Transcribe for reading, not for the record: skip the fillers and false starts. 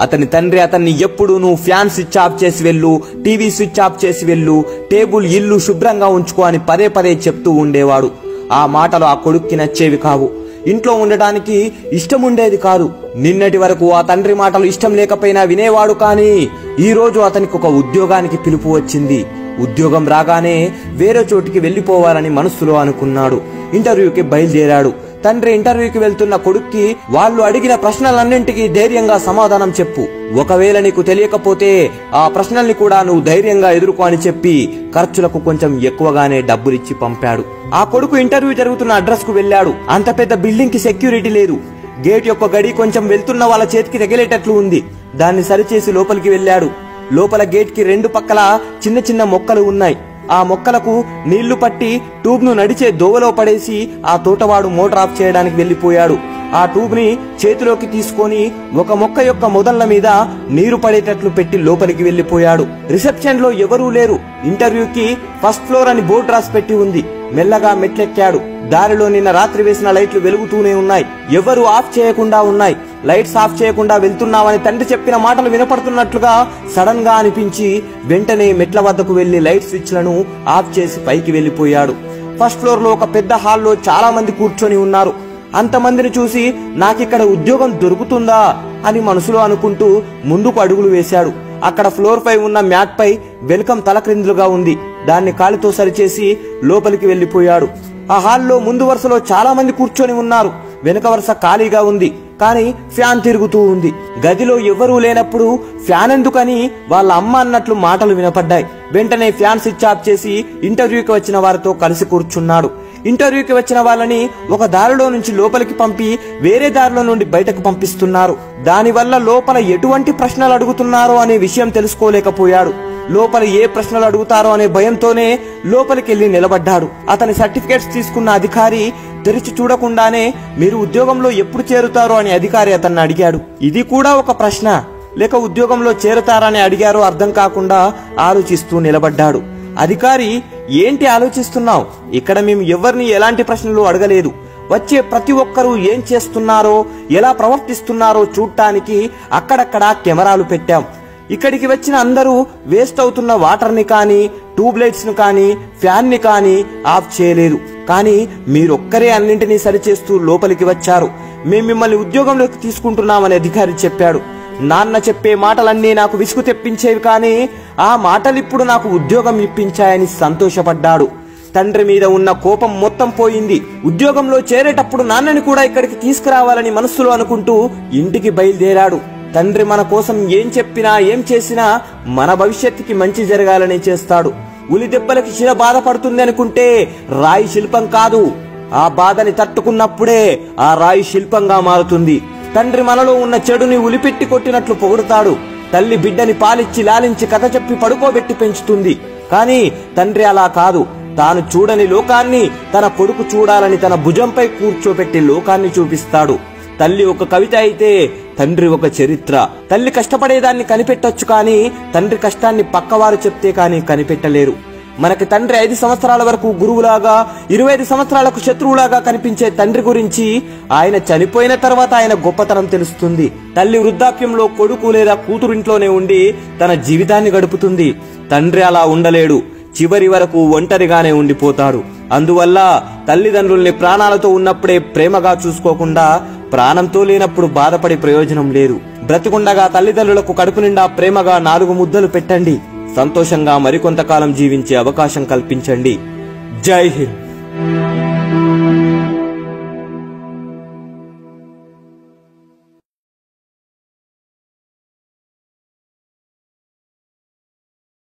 అతని తండ్రి అతన్ని ఎప్పుడు నువ్వు ఫ్యాన్ స్విచ్ ఆఫ్ చేసి వెళ్ళు, టీవీ స్విచ్ ఆఫ్ చేసి వెళ్ళు, టేబుల్ ఇల్లు శుభ్రంగా ఉంచుకో అని పదే పదే చెప్తూ ఉండేవాడు. ఆ మాటలు ఆ కొడుక్కి నచ్చేవి కావు. ఇంట్లో ఉండడానికి ఇష్టం ఉండేది కాదు. నిన్నటి వరకు ఆ తండ్రి మాటలు ఇష్టం లేకపోయినా వినేవాడు. కానీ ఈ రోజు అతనికి ఒక ఉద్యోగానికి పిలుపు వచ్చింది. ఉద్యోగం రాగానే వేరే చోటికి వెళ్లిపోవాలని మనస్సులో అనుకున్నాడు. ఇంటర్వ్యూకి బయలుదేరాడు. తండ్రి ఇంటర్వ్యూకి వెళ్తున్న కొడుక్కి వాళ్ళు అడిగిన ప్రశ్నలన్నింటికీ ధైర్యంగా సమాధానం చెప్పు, ఒకవేళ నీకు తెలియకపోతే ఆ ప్రశ్నల్ని కూడా నువ్వు ధైర్యంగా ఎదుర్కో అని చెప్పి ఖర్చులకు కొంచెం ఎక్కువగానే డబ్బులిచ్చి పంపాడు. ఆ కొడుకు ఇంటర్వ్యూ జరుగుతున్న అడ్రస్ కు వెళ్లాడు. అంత పెద్ద బిల్డింగ్ కి సెక్యూరిటీ లేదు. గేట్ యొక్క గడి కొంచెం వెళ్తున్న వాళ్ళ చేతికి తగిలేటట్లు ఉంది. దాన్ని సరిచేసి లోపలికి వెళ్లాడు. లోపల గేట్ కి రెండు పక్కల చిన్న చిన్న మొక్కలు ఉన్నాయి. ఆ మొక్కలకు నీళ్లు పట్టి ట్యూబ్ ను నడిచే దోవలో పడేసి ఆ తోటవాడు మోటార్ ఆఫ్ చేయడానికి వెళ్లిపోయాడు. ఆ ట్యూబ్ ని చేతిలోకి తీసుకొని ఒక మొక్క యొక్క మొదళ్ల మీద నీరు పడేటట్లు పెట్టి లోపలికి వెళ్లిపోయాడు. రిసెప్షన్ లో ఎవరూ లేరు. ఇంటర్వ్యూకి ఫస్ట్ ఫ్లోర్ అని బోర్డు రాసి పెట్టి ఉంది. మెల్లగా మెట్లెక్కాడు. దారిలో నిన్న రాత్రి వేసిన లైట్లు వెలుగుతూనే ఉన్నాయి. ఎవరు ఆఫ్ చేయకుండా ఉన్నాయి. లైట్స్ ఆఫ్ చేయకుండా వెళ్తున్నామని తండ్రి చెప్పిన మాటలు వినపడుతున్నట్లుగా సడన్ గా అనిపించి వెంటనే మెట్ల వద్దకు వెళ్లి లైట్ స్విచ్లను ఆఫ్ చేసి పైకి వెళ్లిపోయాడు. ఫస్ట్ ఫ్లోర్ లో ఒక పెద్ద హాల్లో చాలా మంది కూర్చొని ఉన్నారు. అంతమందిని చూసి నాకిక్కడ ఉద్యోగం దొరుకుతుందా అని మనసులో అనుకుంటూ ముందుకు అడుగులు వేశాడు. అక్కడ ఫ్లోర్ పై ఉన్న మ్యాట్ పై వెల్కమ్ తలక్రిందులుగా ఉంది. దాన్ని కాలితో సరిచేసి లోపలికి వెళ్లిపోయాడు. ఆ హాల్లో ముందు వరుసలో చాలా మంది కూర్చొని ఉన్నారు. వెనుక వరుస ఖాళీగా ఉంది. కానీ ఫ్యాన్ తిరుగుతూ ఉంది. గదిలో ఎవరూ లేనప్పుడు ఫ్యాన్ ఎందుకని వాళ్ళ అమ్మ అన్నట్లు మాటలు వినపడ్డాయి. వెంటనే ఫ్యాన్ స్విచ్ ఆఫ్ చేసి ఇంటర్వ్యూకి వచ్చిన వారితో కలిసి కూర్చున్నాడు. ఇంటర్వ్యూకి వచ్చిన వాళ్ళని ఒక దారిలో నుంచి లోపలికి పంపి వేరే దారిలో నుండి బయటకు పంపిస్తున్నారు. దానివల్ల లోపల ఎటువంటి ప్రశ్నలు అడుగుతున్నారో అనే విషయం తెలుసుకోలేకపోయాడు. లోపల ఏ ప్రశ్నలు అడుగుతారో అనే భయంతోనే లోపలికి వెళ్లి నిలబడ్డాడు. అతని సర్టిఫికేట్స్ తీసుకున్న అధికారి తెరిచి చూడకుండానే మీరు ఉద్యోగంలో ఎప్పుడు చేరుతారో అని అధికారి అతన్ని అడిగాడు. ఇది కూడా ఒక ప్రశ్న, లేక ఉద్యోగంలో చేరుతారని అడిగారో అర్థం కాకుండా ఆలోచిస్తూ నిలబడ్డాడు. అధికారి ఏంటి ఆలోచిస్తున్నావు? ఇక్కడ మేము ఎవరిని ఎలాంటి ప్రశ్నలు అడగలేదు. వచ్చే ప్రతి ఒక్కరూ ఏం చేస్తున్నారో ఎలా ప్రవర్తిస్తున్నారో చూడటానికి అక్కడక్కడ కెమెరాలు పెట్టాం. ఇక్కడికి వచ్చిన అందరూ వేస్ట్ అవుతున్న వాటర్ ని కానీ ట్యూబ్ లైట్స్ ను కానీ ఫ్యాన్ ని కానీ ఆఫ్ చేయలేదు. కానీ మీరొక్కరే అన్నింటినీ సరిచేస్తూ లోపలికి వచ్చారు. మేము మిమ్మల్ని ఉద్యోగంలోకి తీసుకుంటున్నామని అధికారి చెప్పాడు. నాన్న చెప్పే మాటలన్నీ నాకు విసుగు తెప్పించేవి, కానీ ఆ మాటలిప్పుడు నాకు ఉద్యోగం ఇప్పించాయని సంతోషపడ్డాడు. తండ్రి మీద ఉన్న కోపం మొత్తం పోయింది. ఉద్యోగంలో చేరేటప్పుడు నాన్నని కూడా ఇక్కడికి తీసుకురావాలని మనస్సులో అనుకుంటూ ఇంటికి బయలుదేరాడు. తండ్రి మన కోసం ఏం చెప్పినా ఏం చేసినా మన భవిష్యత్తుకి మంచి జరగాలని చేస్తాడు. ఉలి దెబ్బలకి శిల బాధపడుతుంది అనుకుంటే రాయి శిల్పం కాదు. ఆ బాధని తట్టుకున్నప్పుడే ఆ రాయి శిల్పంగా మారుతుంది. తండ్రి మనలో ఉన్న చెడుని ఉలిపెట్టి కొట్టినట్లు పొగుడుతాడు. తల్లి బిడ్డని పాలిచ్చి లాలించి కథ చెప్పి పడుకోబెట్టి పెంచుతుంది. కానీ తండ్రి అలా కాదు. తాను చూడని లోకాన్ని తన కొడుకు చూడాలని తన భుజంపై కూర్చోబెట్టి లోకాన్ని చూపిస్తాడు. తల్లి ఒక కవిత అయితే తండ్రి ఒక చరిత్ర. తల్లి కష్టపడేదాన్ని కనిపెట్టొచ్చు, కానీ తండ్రి కష్టాన్ని పక్కవారు చెప్తే కానీ కనిపెట్టలేరు. మనకి తండ్రి 5 సంవత్సరాల వరకు గురువులాగా, 25 సంవత్సరాలకు శత్రువులాగా కనిపించే తండ్రి గురించి ఆయన చనిపోయిన తర్వాత ఆయన గొప్పతనం తెలుస్తుంది. తల్లి వృద్ధాప్యంలో కొడుకు లేదా కూతురింట్లోనే ఉండి తన జీవితాన్ని గడుపుతుంది. తండ్రి అలా ఉండలేడు. చివరి వరకు ఒంటరిగానే ఉండిపోతాడు. అందువల్ల తల్లిదండ్రుల్ని ప్రాణాలతో ఉన్నప్పుడే ప్రేమగా చూసుకోకుండా ప్రాణంతో లేనప్పుడు బాధపడే ప్రయోజనం లేదు. బ్రతికుండగా తల్లిదండ్రులకు కడుపు నిండా ప్రేమగా 4 ముద్దలు పెట్టండి. సంతోషంగా మరికొంతకాలం జీవించే అవకాశం కల్పించండి. జై హింద్.